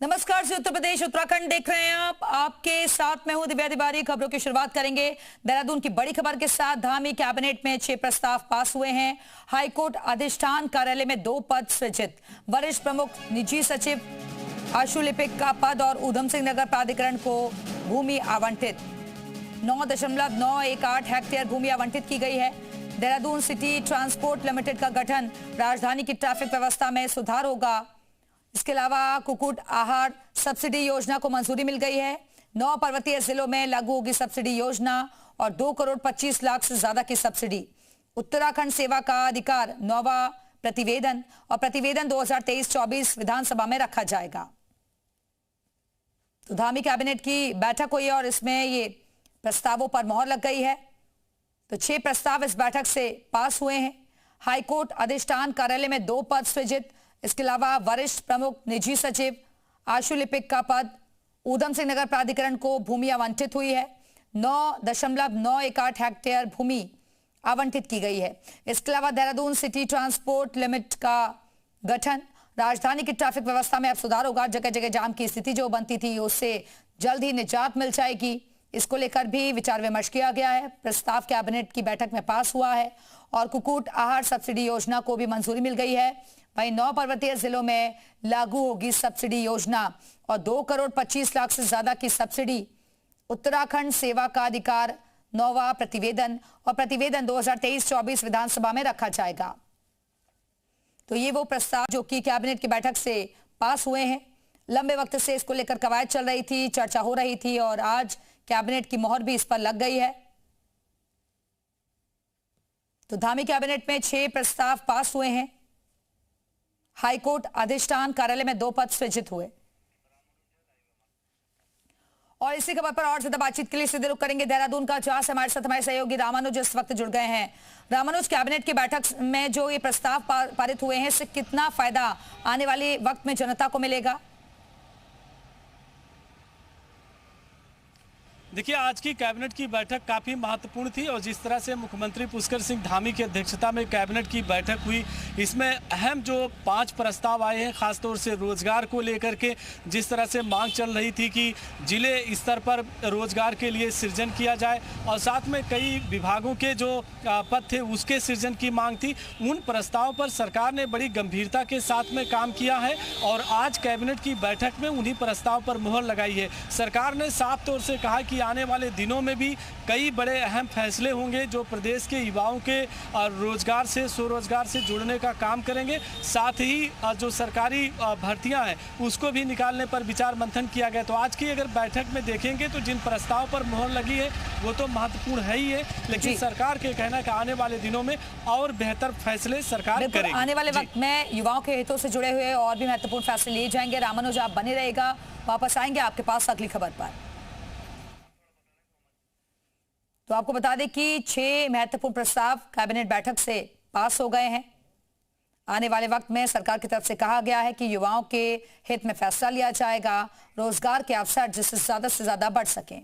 नमस्कार जी, उत्तर प्रदेश उत्तराखंड देख रहे हैं आप। आपके साथ मैं हूं दिव्या तिवारी। खबरों की शुरुआत करेंगे देहरादून की बड़ी खबर के साथ। धामी कैबिनेट में 6 प्रस्ताव पास हुए हैं। हाईकोर्ट अधिष्ठान कार्यालय में 2 पद सृजित। वरिष्ठ प्रमुख निजी सचिव आशु लिपिक का पद और ऊधम सिंह नगर प्राधिकरण को भूमि आवंटित। 9.918 हेक्टेयर भूमि आवंटित की गई है। देहरादून सिटी ट्रांसपोर्ट लिमिटेड का गठन। राजधानी की ट्रैफिक व्यवस्था में सुधार होगा। इसके अलावा कुक्कुट आहार सब्सिडी योजना को मंजूरी मिल गई है। 9 पर्वतीय जिलों में लागू होगी सब्सिडी योजना और 2 करोड़ 25 लाख से ज्यादा की सब्सिडी। उत्तराखंड सेवा का अधिकार 9वां प्रतिवेदन और प्रतिवेदन 2023-24 विधानसभा में रखा जाएगा। तो धामी कैबिनेट की बैठक हुई है और इसमें ये प्रस्तावों पर मोहर लग गई है। तो 6 प्रस्ताव इस बैठक से पास हुए हैं। हाईकोर्ट अधिष्ठान कार्यालय में 2 पद सृजित। इसके अलावा वरिष्ठ प्रमुख निजी सचिव आशु लिपिक का पद। ऊधम सिंह नगर प्राधिकरण को भूमि आवंटित हुई है। 9.918 हेक्टेयर भूमि आवंटित की गई है। इसके अलावा देहरादून सिटी ट्रांसपोर्ट लिमिटेड का गठन। राजधानी की ट्रैफिक व्यवस्था में अब सुधार होगा। जगह जगह जाम की स्थिति जो बनती थी उससे जल्द ही निजात मिल जाएगी। इसको लेकर भी विचार विमर्श किया गया है। प्रस्ताव कैबिनेट की बैठक में पास हुआ है और कुक्कुट आहार सब्सिडी योजना को भी मंजूरी मिल गई है। वहीं 9 पर्वतीय जिलों में लागू होगी सब्सिडी योजना और 2 करोड़ 25 लाख से ज्यादा की सब्सिडी। उत्तराखंड सेवा का अधिकार 9वां प्रतिवेदन और प्रतिवेदन 2023-24 विधानसभा में रखा जाएगा। तो ये वो प्रस्ताव जो कि कैबिनेट की बैठक से पास हुए हैं। लंबे वक्त से इसको लेकर कवायद चल रही थी, चर्चा हो रही थी और आज कैबिनेट की मोहर भी इस पर लग गई है। तो धामी कैबिनेट में 6 प्रस्ताव पास हुए हैं। हाईकोर्ट अधिष्ठान कार्यालय में 2 पद सृजित हुए। और इसी खबर पर और ज्यादा बातचीत के लिए सीधे रुख करेंगे देहरादून का, जहां से हमारे साथ हमारे सहयोगी रामानुज इस वक्त जुड़ गए हैं। रामानुज, कैबिनेट की बैठक में जो ये प्रस्ताव पारित हुए हैं, इससे कितना फायदा आने वाले वक्त में जनता को मिलेगा? देखिए, आज की कैबिनेट की बैठक काफ़ी महत्वपूर्ण थी और जिस तरह से मुख्यमंत्री पुष्कर सिंह धामी की अध्यक्षता में कैबिनेट की बैठक हुई, इसमें अहम जो 5 प्रस्ताव आए हैं, खासतौर से रोजगार को लेकर के जिस तरह से मांग चल रही थी कि जिले स्तर पर रोजगार के लिए सृजन किया जाए और साथ में कई विभागों के जो पद थे उसके सृजन की मांग थी। उन प्रस्तावों पर सरकार ने बड़ी गंभीरता के साथ में काम किया है और आज कैबिनेट की बैठक में उन्हीं प्रस्ताव पर मुहर लगाई है। सरकार ने साफ तौर से कहा कि आने वाले दिनों में भी कई बड़े अहम फैसले होंगे जो प्रदेश के युवाओं के रोजगार से स्वरोजगार से जुड़ने का काम करेंगे। साथ ही जो सरकारी भर्तियां हैं उसको भी निकालने पर विचार मंथन किया गया। तो आज की अगर बैठक में देखेंगे तो जिन प्रस्ताव पर मुहर लगी है वो तो महत्वपूर्ण है ही है, लेकिन सरकार के कहना है कि आने वाले दिनों में और बेहतर फैसले सरकार करेगी। आने वाले वक्त में युवाओं के हितों से जुड़े हुए और भी महत्वपूर्ण फैसले लिए जाएंगे। रामानुज, आप बने रहेगा, वापस आएंगे आपके पास अगली खबर पर। तो आपको बता दें कि 6 महत्वपूर्ण प्रस्ताव कैबिनेट बैठक से पास हो गए हैं। आने वाले वक्त में सरकार की तरफ से कहा गया है कि युवाओं के हित में फैसला लिया जाएगा, रोजगार के अवसर जिससे ज्यादा से ज्यादा बढ़ सकें।